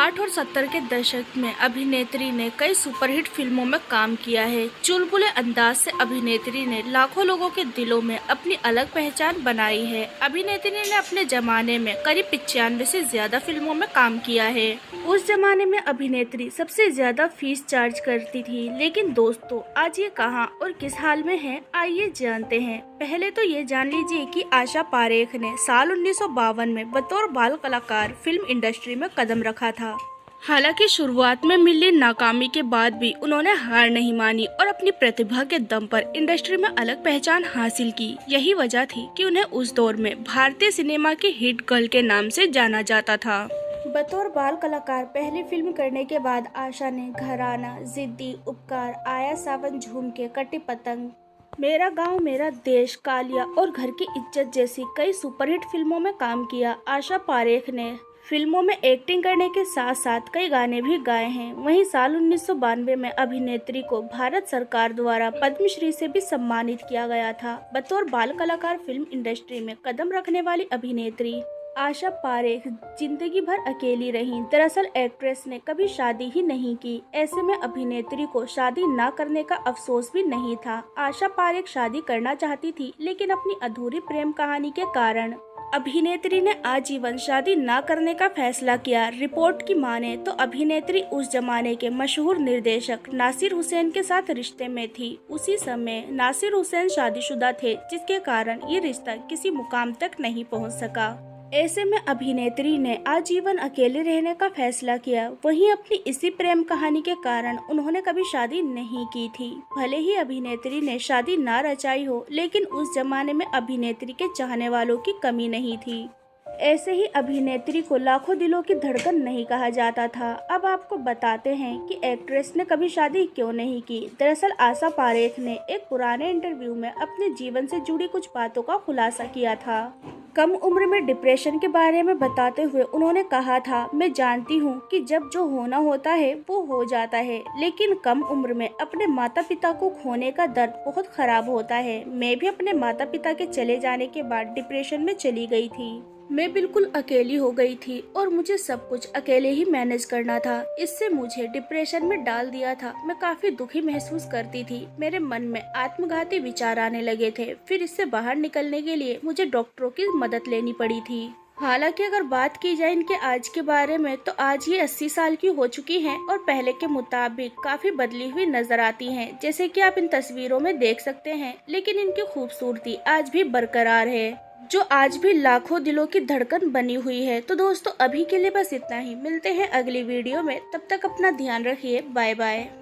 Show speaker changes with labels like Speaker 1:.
Speaker 1: 60 और 70 के दशक में अभिनेत्री ने कई सुपरहिट फिल्मों में काम किया है। चुलबुले अंदाज से अभिनेत्री ने लाखों लोगों के दिलों में अपनी अलग पहचान बनाई है। अभिनेत्री ने अपने जमाने में करीब 95 से ज्यादा फिल्मों में काम किया है। उस जमाने में अभिनेत्री सबसे ज्यादा फीस चार्ज करती थी, लेकिन दोस्तों आज ये कहां और किस हाल में है, आइए जानते हैं। पहले तो ये जान लीजिए कि आशा पारेख ने साल 1952 में बतौर बाल कलाकार फिल्म इंडस्ट्री में कदम रखा था। हालांकि शुरुआत में मिली नाकामी के बाद भी उन्होंने हार नहीं मानी और अपनी प्रतिभा के दम पर इंडस्ट्री में अलग पहचान हासिल की। यही वजह थी कि उन्हें उस दौर में भारतीय सिनेमा की हिट गर्ल के नाम से जाना जाता था। बतौर बाल कलाकार पहली फिल्म करने के बाद आशा ने घराना, जिद्दी, उपकार, आया सावन, झूमके, कटी पतंग, मेरा गांव मेरा देश, कालिया और घर की इज्जत जैसी कई सुपरहिट फिल्मों में काम किया। आशा पारेख ने फिल्मों में एक्टिंग करने के साथ साथ कई गाने भी गाए हैं। वहीं साल 1992 में अभिनेत्री को भारत सरकार द्वारा पद्मश्री से भी सम्मानित किया गया था। बतौर बाल कलाकार फिल्म इंडस्ट्री में कदम रखने वाली अभिनेत्री आशा पारेख जिंदगी भर अकेली रहीं। दरअसल एक्ट्रेस ने कभी शादी ही नहीं की। ऐसे में अभिनेत्री को शादी न करने का अफसोस भी नहीं था। आशा पारेख शादी करना चाहती थी, लेकिन अपनी अधूरी प्रेम कहानी के कारण अभिनेत्री ने आजीवन शादी न करने का फैसला किया। रिपोर्ट की माने तो अभिनेत्री उस जमाने के मशहूर निर्देशक नासिर हुसैन के साथ रिश्ते में थी। उसी समय नासिर हुसैन शादीशुदा थे, जिसके कारण ये रिश्ता किसी मुकाम तक नहीं पहुंच सका। ऐसे में अभिनेत्री ने आजीवन अकेले रहने का फैसला किया। वहीं अपनी इसी प्रेम कहानी के कारण उन्होंने कभी शादी नहीं की थी। भले ही अभिनेत्री ने शादी ना रचाई हो, लेकिन उस जमाने में अभिनेत्री के चाहने वालों की कमी नहीं थी। ऐसे ही अभिनेत्री को लाखों दिलों की धड़कन नहीं कहा जाता था। अब आपको बताते हैं कि एक्ट्रेस ने कभी शादी क्यों नहीं की। दरअसल आशा पारेख ने एक पुराने इंटरव्यू में अपने जीवन से जुड़ी कुछ बातों का खुलासा किया था। कम उम्र में डिप्रेशन के बारे में बताते हुए उन्होंने कहा था, मैं जानती हूँ कि जब जो होना होता है वो हो जाता है, लेकिन कम उम्र में अपने माता पिता को खोने का दर्द बहुत खराब होता है। मैं भी अपने माता पिता के चले जाने के बाद डिप्रेशन में चली गई थी। मैं बिल्कुल अकेली हो गई थी और मुझे सब कुछ अकेले ही मैनेज करना था। इससे मुझे डिप्रेशन में डाल दिया था। मैं काफी दुखी महसूस करती थी। मेरे मन में आत्मघाती विचार आने लगे थे। फिर इससे बाहर निकलने के लिए मुझे डॉक्टरों की मदद लेनी पड़ी थी। हालांकि अगर बात की जाए इनके आज के बारे में तो आज ये 80 साल की हो चुकी हैं और पहले के मुताबिक काफी बदली हुई नजर आती हैं, जैसे कि आप इन तस्वीरों में देख सकते हैं। लेकिन इनकी खूबसूरती आज भी बरकरार है, जो आज भी लाखों दिलों की धड़कन बनी हुई है। तो दोस्तों अभी के लिए बस इतना ही। मिलते हैं अगली वीडियो में, तब तक अपना ध्यान रखिए। Bye bye.